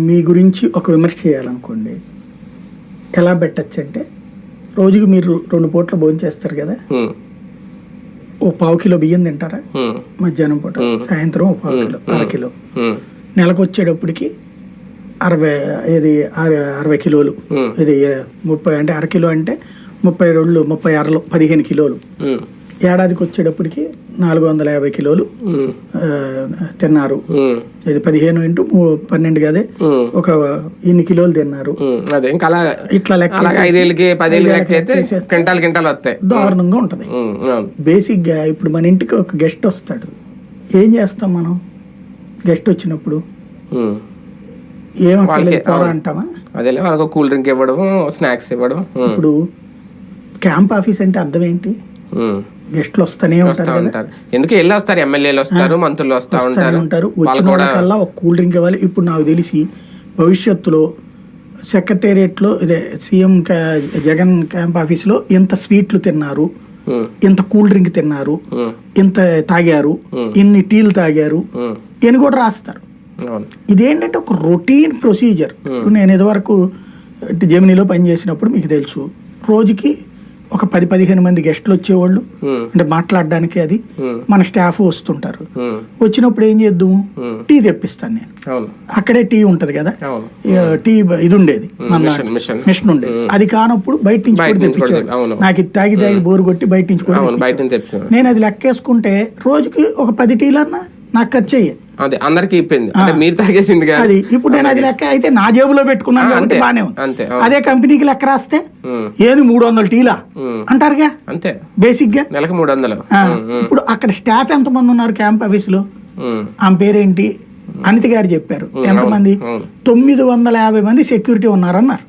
మీ గురించి ఒక విమర్శ చేయాలనుకోండి, ఎలా పెట్టచ్చు అంటే, రోజుకి మీరు 2 పూట్ల భోజనం చేస్తారు కదా, ఓ 1/2 కిలో బియ్యం తింటారా మధ్యాహ్నం పూట, సాయంత్రం ఓ 1/2 కిలో, 1/2 కిలో, నెలకు వచ్చేటప్పటికి 60 కిలోలు, ఇది 30 అంటే 1/2 కిలో అంటే 32 36 15 కిలోలు, ఏడాదికి వచ్చేటప్పటికి 450 కిలోలు తిన్నారు. ఇది 15 × 12 కదే, ఒక ఇన్ని కిలోలు తిన్నారు. ఇట్లా దారుణంగా ఉంటది. బేసిక్ గా ఇప్పుడు మన ఇంటికి ఒక గెస్ట్ వస్తాడు, ఏం చేస్తాం మనం? గెస్ట్ వచ్చినప్పుడు అంటామా? కూల్ డ్రింక్ ఇవ్వడం, స్నాక్స్ ఇవ్వడం. ఇప్పుడు క్యాంప్ ఆఫీస్ అంటే అర్థం ఏంటి? గెస్ట్లు వస్తూనే ఉంటారు. ఎందుకు వెళ్ళి వస్తారు, ఎమ్మెల్యేలు వస్తారు, మంత్రులు వస్తూ ఉంటారు. వచ్చిన వాళ్ళకల్లా ఒక కూల్ డ్రింక్ ఇవ్వాలి. ఇప్పుడు నాకు తెలిసి భవిష్యత్తులో సెక్రటేరియట్ లో, ఇదే సీఎం జగన్ క్యాంప్ ఆఫీస్ లో ఇంత స్వీట్లు తిన్నారు, ఇంత కూల్ డ్రింక్ తిన్నారు, ఇంత తాగారు, ఇన్ని టీలు తాగారు అని కూడా రాస్తారు. ఇదేంటంటే ఒక రొటీన్ ప్రొసీజర్. నేను ఇదివరకు జెమినీలో పనిచేసినప్పుడు మీకు తెలుసు, రోజుకి ఒక 10-15 మంది గెస్ట్లు వచ్చేవాళ్ళు, అంటే మాట్లాడడానికి. అది మన స్టాఫ్ వస్తుంటారు. వచ్చినప్పుడు ఏం చేద్దాం, టీ తెప్పిస్తాను నేను. అక్కడే టీ ఉంటది కదా, టీ ఇది ఉండేది, మిషన్ ఉండేది. అది కానప్పుడు బయట నుంచి కూడా తెప్పించేవాడు. నాకు ఇది తాగి బోరు కొట్టి బయట నుంచి కూడా నేను అది లెక్కేసుకుంటే రోజుకి ఒక 10 టీలన్నా నాకు ఖర్చు అయ్యేది. అందరికి మీరు తాగేసింది అది. ఇప్పుడు నేను అది లెక్క అయితే నా జేబులో పెట్టుకున్నాను కాబట్టి బానే ఉంది. అదే కంపెనీకి లెక్క రాస్తే ఏది 300 టీలా అంటారుగా, అంతే బేసిక్ గా నెలకు 300. ఇప్పుడు అక్కడ స్టాఫ్ ఎంత మంది ఉన్నారు క్యాంప్ ఆఫీస్ లో? ఆమె పేరేంటి, అనిత గారు చెప్పారు. ఎంతమంది? 950 మంది సెక్యూరిటీ ఉన్నారన్నారు.